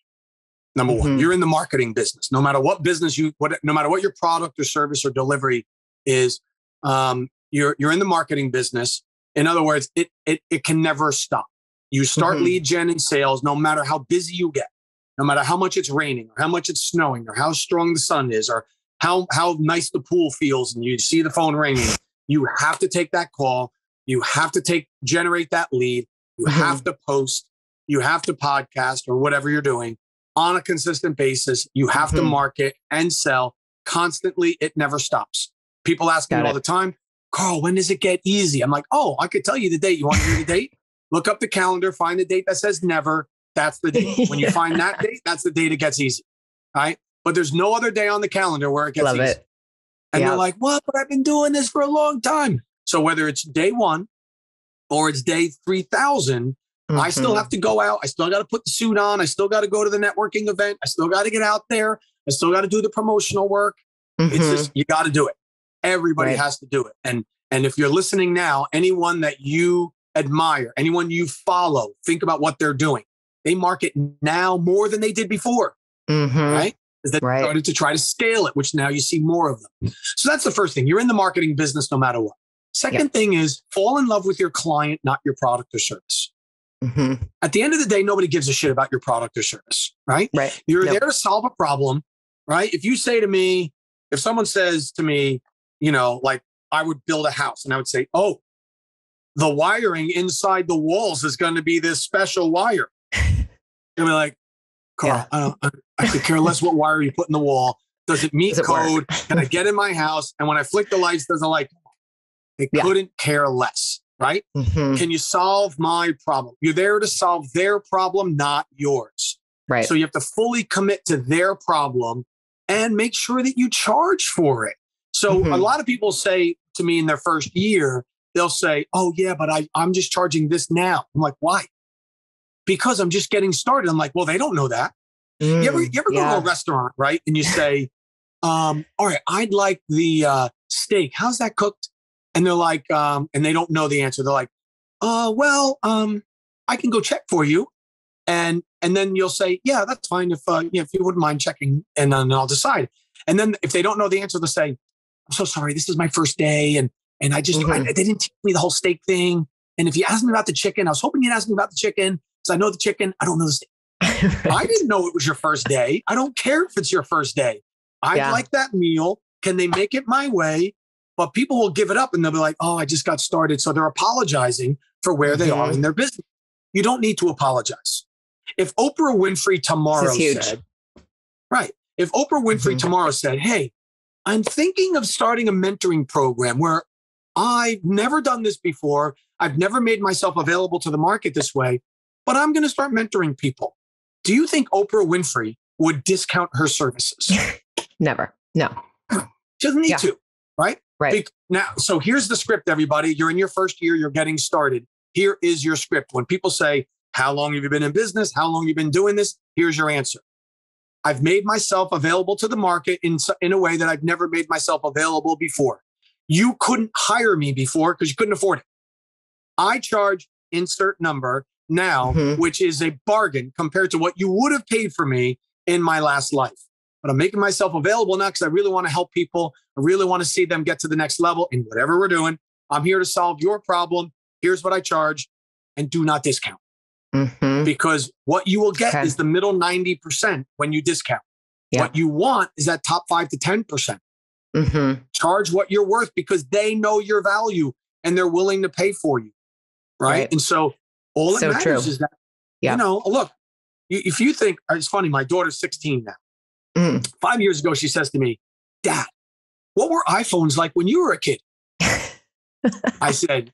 Number one, you're in the marketing business. No matter what business no matter what your product or service or delivery is, you're in the marketing business. In other words, it can never stop. You start lead gen and sales, no matter how busy you get, no matter how much it's raining or how much it's snowing or how strong the sun is or how nice the pool feels and you see the phone ringing. You have to take that call. You have to generate that lead. You have to post. You have to podcast or whatever you're doing on a consistent basis. You have to market and sell constantly. It never stops. People ask me all the time, Carl, when does it get easy? I'm like, oh, I could tell you the date. You want to hear the date? Look up the calendar, find the date that says never. That's the date. When you find that date, that's the date it gets easy. Right? But there's no other day on the calendar where it gets easy. It. And they're like, what? But I've been doing this for a long time. So whether it's day 1 or it's day 3,000, I still have to go out. I still got to put the suit on. I still got to go to the networking event. I still got to get out there. I still got to do the promotional work. It's just, you got to do it. Everybody has to do it. And if you're listening now, anyone that you admire, anyone you follow, think about what they're doing. They market now more than they did before, right? Because they started to try to scale it, which now you see more of them. So that's the first thing. You're in the marketing business no matter what. Second thing is fall in love with your client, not your product or service. At the end of the day, nobody gives a shit about your product or service, right? You're there to solve a problem, right? If you say to me, if someone says to me, like I would build a house and I would say, oh, the wiring inside the walls is going to be this special wire. You'd be like, Carl, I could care less what wire you put in the wall. Does it meet code? Can I get in my house? And when I flick the lights, does it like, they couldn't care less, right? Can you solve my problem? You're there to solve their problem, not yours. Right. So you have to fully commit to their problem and make sure that you charge for it. So a lot of people say to me in their first year, they'll say, oh yeah, but I'm just charging this now. I'm like, why? Because I'm just getting started. I'm like, well, they don't know that. You ever go to a restaurant, right? And you say, all right, I'd like the steak. How's that cooked? And they're like, and they don't know the answer. They're like, I can go check for you. And then you'll say, yeah, that's fine. If you wouldn't mind checking, and then I'll decide. And then if they don't know the answer, they'll say, I'm so sorry. This is my first day. And I just, they didn't teach me the whole steak thing. And if you asked me about the chicken, I was hoping you'd ask me about the chicken because I know the chicken. I don't know the steak. I didn't know it was your first day. I don't care if it's your first day. I like that meal. Can they make it my way? But people will give it up and they'll be like, oh, I just got started. So they're apologizing for where they are in their business. You don't need to apologize. If Oprah Winfrey tomorrow said, if Oprah Winfrey tomorrow said, hey, I'm thinking of starting a mentoring program where I've never done this before. I've never made myself available to the market this way, but I'm going to start mentoring people. Do you think Oprah Winfrey would discount her services? Never. No. She doesn't need to, right? Right. Now, so here's the script, everybody. You're in your first year. You're getting started. Here is your script. When people say, how long have you been in business? How long have you been doing this? Here's your answer. I've made myself available to the market in a way that I've never made myself available before. You couldn't hire me before because you couldn't afford it. I charge insert number now, which is a bargain compared to what you would have paid for me in my last life. But I'm making myself available now because I really want to help people. I really want to see them get to the next level in whatever we're doing. I'm here to solve your problem. Here's what I charge, and do not discount. Because what you will get is the middle 90% when you discount. What you want is that top 5 to 10%. Charge what you're worth because they know your value and they're willing to pay for you. Right. And so all it matters is that, look, if you think, it's funny, my daughter's 16 now. 5 years ago, she says to me, Dad, what were iPhones like when you were a kid? I said,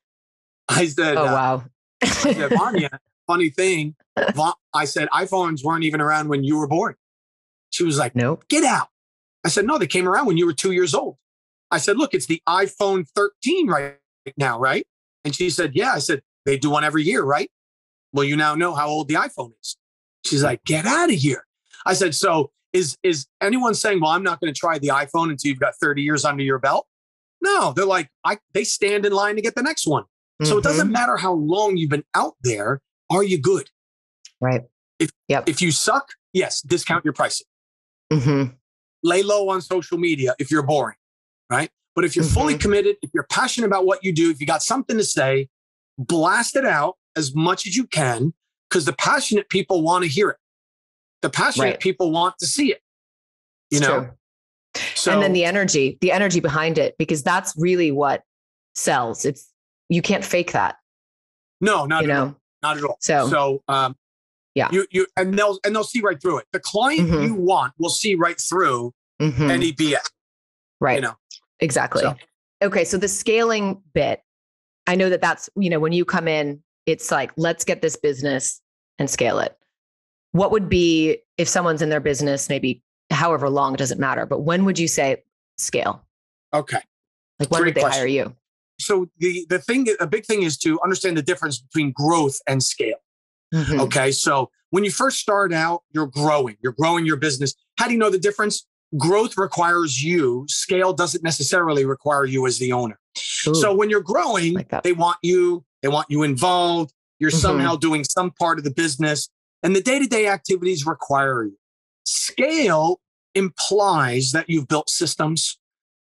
oh, wow. I said, Vanya, funny thing. I said, iPhones weren't even around when you were born. She was like, nope. Get out. I said, no, they came around when you were 2 years old. I said, look, it's the iPhone 13 right now, right? And she said, yeah. I said, they do one every year, right? Well, you now know how old the iPhone is. She's like, get out of here. I said, so is anyone saying, well, I'm not going to try the iPhone until you've got 30 years under your belt? No, they're like, they stand in line to get the next one. So it doesn't matter how long you've been out there. Are you good? Right. If you suck, yes, discount your pricing. Lay low on social media if you're boring, right? But if you're fully committed, if you're passionate about what you do, if you got something to say, blast it out as much as you can, because the passionate people want to hear it. The passionate people want to see it. You know? True. So, and then the energy behind it, because that's really what sells. You can't fake that. No, not at all. Not at all. So yeah. And they'll see right through it. The client you want will see right through any BS. Right. You know? Exactly. So. Okay. So the scaling bit, I know that's, when you come in, it's like, let's get this business and scale it. What would be, if someone's in their business, maybe however long, it doesn't matter, but when would you say scale? Okay. Like when would they hire you? So a big thing is to understand the difference between growth and scale. Okay. So when you first start out, you're growing your business. How do you know the difference? Growth requires you. Scale doesn't necessarily require you as the owner. Ooh, so when you're growing, they want you involved. You're somehow doing some part of the business, and the day-to-day activities require you. Scale implies that you've built systems,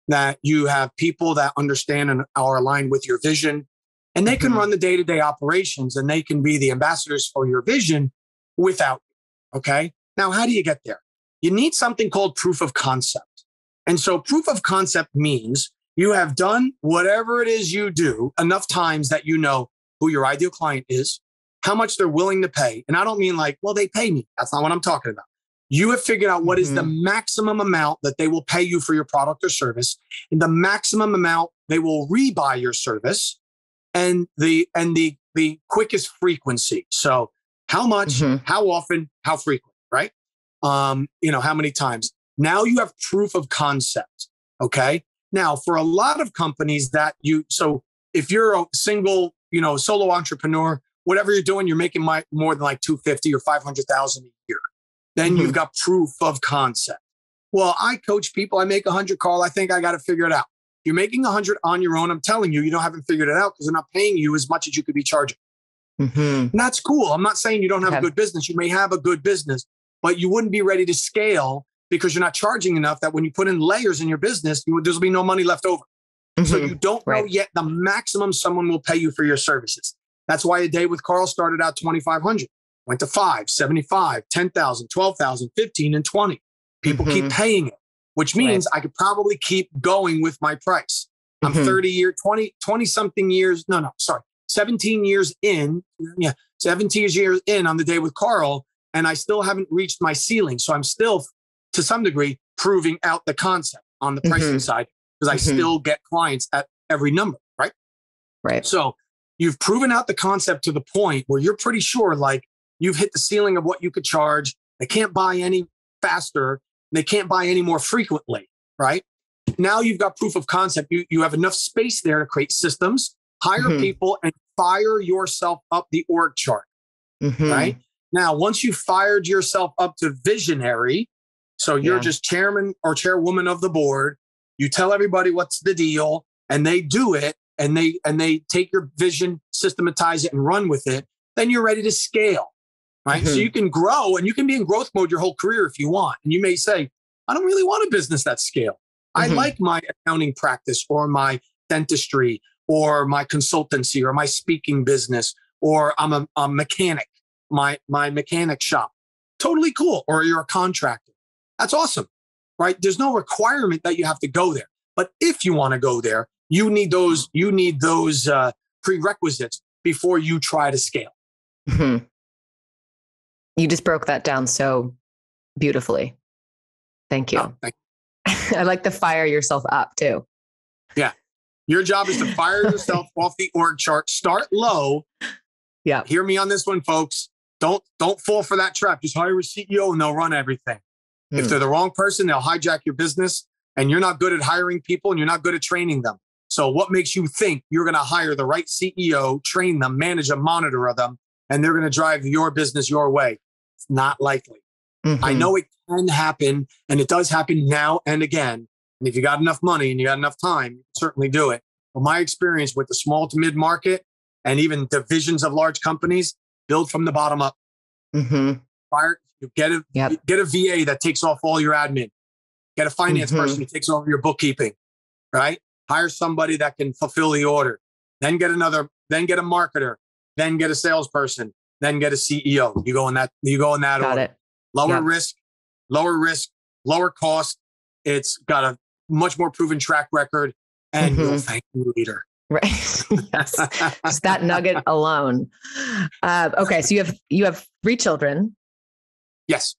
that you have people that understand and are aligned with your vision, and they can run the day-to-day operations, and they can be the ambassadors for your vision without you. Okay. Now, how do you get there? You need something called proof of concept. And so proof of concept means you have done whatever it is you do enough times that you know who your ideal client is, how much they're willing to pay. And I don't mean like, well, they pay me. That's not what I'm talking about. You have figured out what is the maximum amount that they will pay you for your product or service, and the maximum amount they will rebuy your service, and the quickest frequency. So how much, how often, how frequent, right? How many times? Now you have proof of concept. Okay. Now for a lot of companies so if you're a single, solo entrepreneur, whatever you're doing, you're making more than like 250 or 500,000 a year. Then you've got proof of concept. Well, I coach people. I make 100, Carl. I think I got to figure it out. You're making 100 on your own. I'm telling you, haven't figured it out because they're not paying you as much as you could be charging. And that's cool. I'm not saying you don't have a good business. You may have a good business, but you wouldn't be ready to scale because you're not charging enough that when you put in layers in your business, there'll be no money left over. So you don't know yet the maximum someone will pay you for your services. That's why a day with Carl started out 2,500, went to 5, 75, 10,000, 12,000, 15, and 20. People keep paying it, which means I could probably keep going with my price. I'm 20 something years. 17 years in. Yeah. 17 years in on the day with Carl. And I still haven't reached my ceiling. So I'm still, to some degree, proving out the concept on the pricing side, because I still get clients at every number, right? Right. So you've proven out the concept to the point where you're pretty sure, like, you've hit the ceiling of what you could charge. They can't buy any faster. They can't buy any more frequently, right? Now you've got proof of concept. You have enough space there to create systems, hire people, and fire yourself up the org chart, right? Now, once you fired yourself up to visionary, so you're just chairman or chairwoman of the board, you tell everybody what's the deal, and they do it, and they take your vision, systematize it, and run with it, then you're ready to scale, right? So you can grow, and you can be in growth mode your whole career if you want. And you may say, I don't really want a business that scale. I like my accounting practice or my dentistry or my consultancy or my speaking business, or I'm a mechanic, my mechanic shop. Totally cool. Or you're a contractor. That's awesome, right? There's no requirement that you have to go there. But if you want to go there, you need those prerequisites before you try to scale. You just broke that down so beautifully. Thank you. Oh, thank you. I like to fire yourself up too. Yeah. Your job is to fire yourself off the org chart. Start low. Yeah. Hear me on this one, folks. Don't fall for that trap. Just hire a CEO and they'll run everything. If they're the wrong person, they'll hijack your business, and you're not good at hiring people and you're not good at training them. So what makes you think you're going to hire the right CEO, train them, manage them, monitor them, and they're going to drive your business your way? It's not likely. I know it can happen, and it does happen now and again. And if you got enough money and you got enough time, you can certainly do it. But my experience with the small to mid market, and even divisions of large companies, build from the bottom up. Mm-hmm. Get a VA that takes off all your admin. Get a finance person who takes over your bookkeeping, right? Hire somebody that can fulfill the order. Then get a marketer, then get a salesperson, then get a CEO. You go in that Got order. it. Lower risk, lower cost. It's got a much more proven track record, and you'll thank you later. Right. Yes. Just that nugget alone. Okay. So you have 3 children. Yes.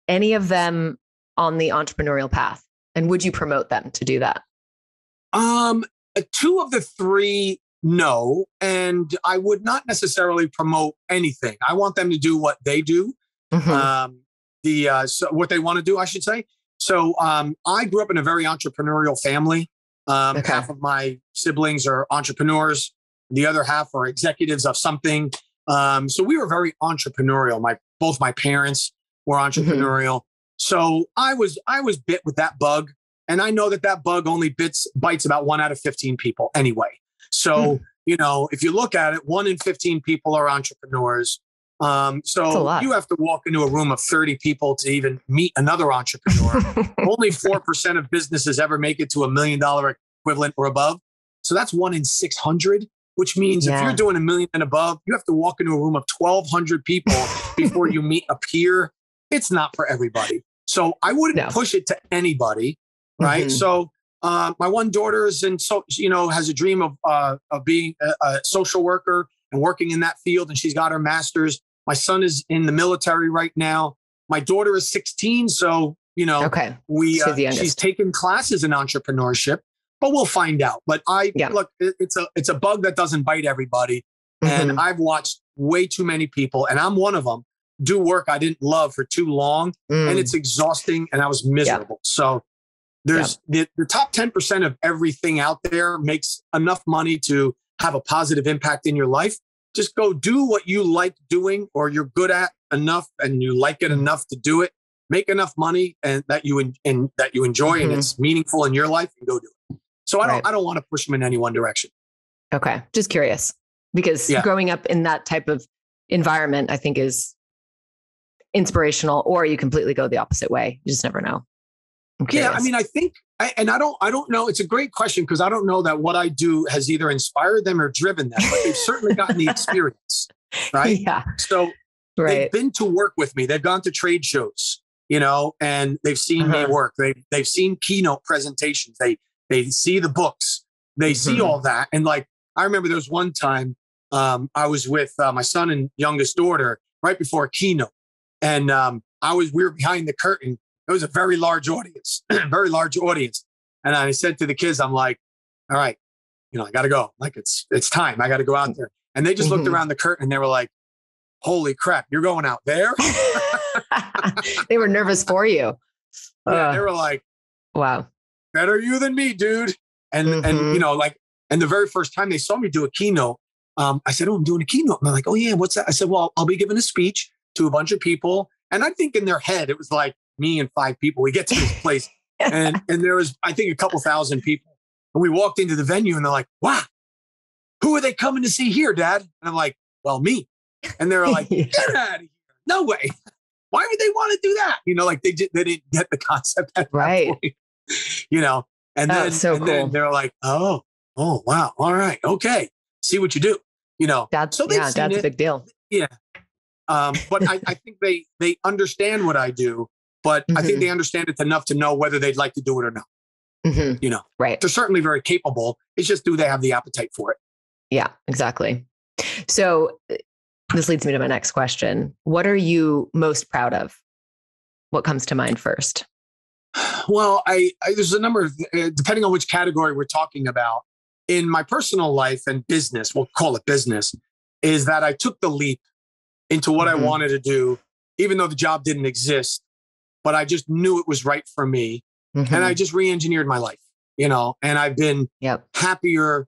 Any of them on the entrepreneurial path? And would you promote them to do that? 2 of the 3, no. And I would not necessarily promote anything. I want them to do what they do. So what they want to do, I should say. So I grew up in a very entrepreneurial family. Half of my siblings are entrepreneurs. The other half are executives of something. So we were very entrepreneurial. Both my parents were entrepreneurial. So I was bit with that bug. And I know that bug only bites about 1 out of 15 people anyway. So, if you look at it, 1 in 15 people are entrepreneurs. So you have to walk into a room of 30 people to even meet another entrepreneur. Only 4% of businesses ever make it to $1 million equivalent or above. So that's 1 in 600, which means if you're doing $1 million and above, you have to walk into a room of 1,200 people before you meet a peer. It's not for everybody. So I wouldn't push it to anybody. Right. So my one daughter has a dream of being a social worker and working in that field. And she's got her master's. My son is in the military right now. My daughter is 16. So, she's taken classes in entrepreneurship, but we'll find out. But look, it's a bug that doesn't bite everybody. And I've watched way too many people, and I'm one of them, do work I didn't love for too long. And it's exhausting, and I was miserable. So there's the top 10% of everything out there makes enough money to have a positive impact in your life. Just go do what you like doing, or you're good at enough and you like it enough to do it. Make enough money and that you enjoy and it's meaningful in your life, and go do it. So I don't want to push them in any one direction. Okay. Just curious, because growing up in that type of environment, I think is inspirational, or you completely go the opposite way. You just never know. Yeah. I mean, I think, I don't know. It's a great question, because I don't know that what I do has either inspired them or driven them, but they've certainly gotten the experience. Right. Yeah. So they've been to work with me. They've gone to trade shows, and they've seen me work. They've seen keynote presentations. They see the books. They see all that. And I remember there was one time I was with my son and youngest daughter right before a keynote. And we were behind the curtain. It was a very large audience, very large audience. And I said to the kids, I'm like, all right, I got to go. It's time. I got to go out there. And they just looked around the curtain and they were like, holy crap, you're going out there? They were nervous for you. Yeah, they were like, wow, better you than me, dude. And the very first time they saw me do a keynote, I said, oh, I'm doing a keynote. And they're like, oh yeah, what's that? I said, well, I'll be giving a speech to a bunch of people. And I think in their head, it was like me and 5 people. We get to this place and there was, I think, a couple thousand people. And we walked into the venue and they're like, wow, who are they coming to see here, Dad? And I'm like, well, me. And they're like, get out of here. No way. Why would they want to do that? They didn't get the concept at that point. And then they're like, oh, wow. All right. Okay. See what you do. That's a big deal. Yeah. But I think they understand what I do, but I think they understand it enough to know whether they'd like to do it or not. Right. They're certainly very capable. It's just, do they have the appetite for it? Yeah, exactly. So this leads me to my next question. What are you most proud of? What comes to mind first? Well, there's a number of, depending on which category we're talking about. In my personal life and business, we'll call it business, is that I took the leap into what I wanted to do, even though the job didn't exist, but I just knew it was right for me. And I just re-engineered my life, and I've been happier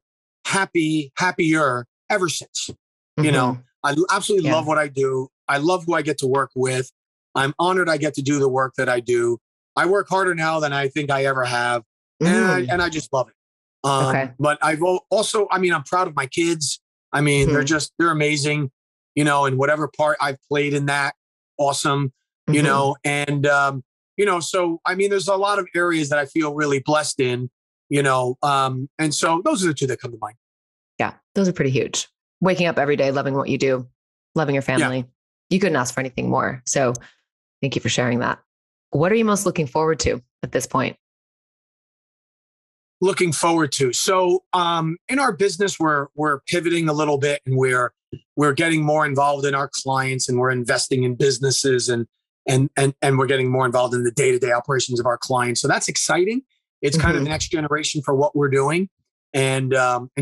ever since. I absolutely love what I do. I love who I get to work with. I'm honored I get to do the work that I do. I work harder now than I think I ever have. And I just love it. But I've also, I'm proud of my kids. I mean, they're amazing, and whatever part I've played in that, awesome, and, so, I mean, there's a lot of areas that I feel really blessed in, and so those are the two that come to mind. Yeah, those are pretty huge. Waking up every day, loving what you do, loving your family. Yeah. You couldn't ask for anything more. So thank you for sharing that. What are you most looking forward to at this point? Looking forward to. So in our business, we're pivoting a little bit, and we're getting more involved in our clients, and we're investing in businesses, and we're getting more involved in the day-to-day operations of our clients. So that's exciting. It's kind of the next generation for what we're doing. And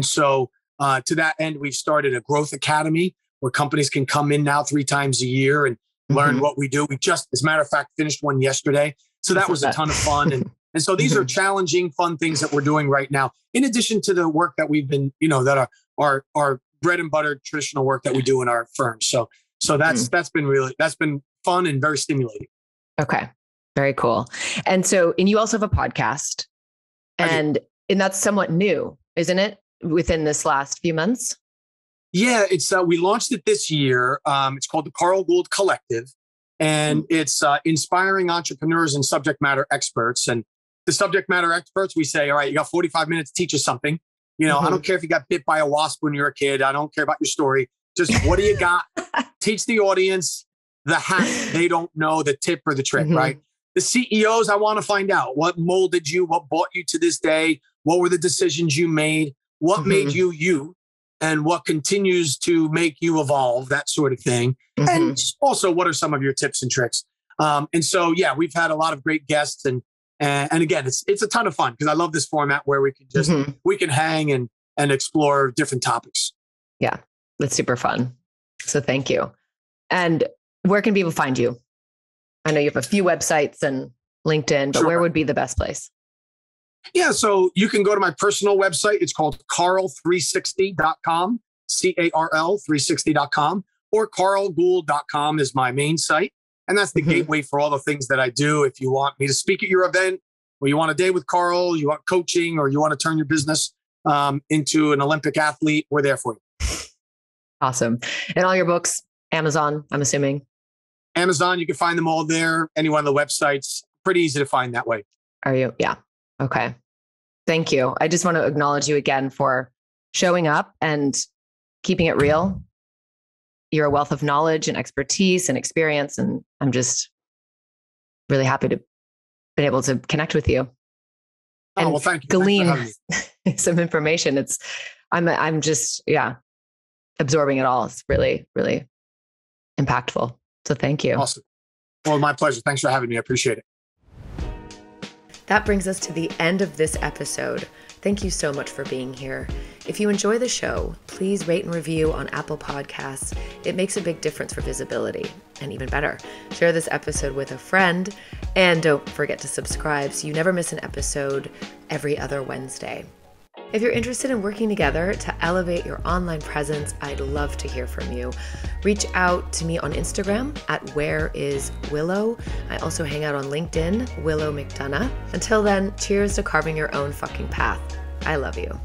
so to that end, we've started a growth academy where companies can come in now 3 times a year and learn what we do. We just, as a matter of fact, finished one yesterday. So that was a ton of fun. And so these are challenging, fun things that we're doing right now, in addition to the work that we've been, that are our bread and butter traditional work that we do in our firm. So that's been fun and very stimulating. Okay. Very cool. And you also have a podcast, and that's somewhat new, isn't it? Within this last few months? Yeah, it's we launched it this year. It's called the Carl Gould Collective, and it's inspiring entrepreneurs and subject matter experts. And the subject matter experts, we say, all right, you got 45 minutes to teach us something. I don't care if you got bit by a wasp when you were a kid. I don't care about your story. Just what do you got? Teach the audience the hack they don't know, the tip or the trick, right? The CEOs, I want to find out what molded you, what brought you to this day, what were the decisions you made, what made you, and what continues to make you evolve, that sort of thing. And also, what are some of your tips and tricks? And so, yeah, we've had a lot of great guests, and again, it's a ton of fun because I love this format where we can just we can hang and explore different topics. Yeah, that's super fun. So thank you. And where can people find you? I know you have a few websites and LinkedIn, but where would be the best place? Yeah, so you can go to my personal website. It's called carl360.com, CARL360.com, or carlgould.com is my main site. And that's the gateway for all the things that I do. If you want me to speak at your event, or you want a day with Carl, you want coaching, or you want to turn your business into an Olympic athlete, we're there for you. Awesome. And all your books, Amazon, I'm assuming. Amazon, you can find them all there. Any one of the websites, pretty easy to find that way. Are you? Yeah. Okay. Thank you. I just want to acknowledge you again for showing up and keeping it real. You're a wealth of knowledge and expertise and experience. And I'm just really happy to be able to connect with you. And well, thank you. Glean some information. I'm just, absorbing it all. It's really, really impactful. So thank you. Awesome. Well, my pleasure. Thanks for having me. I appreciate it. That brings us to the end of this episode. Thank you so much for being here. If you enjoy the show, please rate and review on Apple Podcasts. It makes a big difference for visibility. And even better, share this episode with a friend. And don't forget to subscribe so you never miss an episode every other Wednesday. If you're interested in working together to elevate your online presence, I'd love to hear from you. Reach out to me on Instagram at whereiswillow. I also hang out on LinkedIn, Willow McDonough. Until then, cheers to carving your own fucking path. I love you.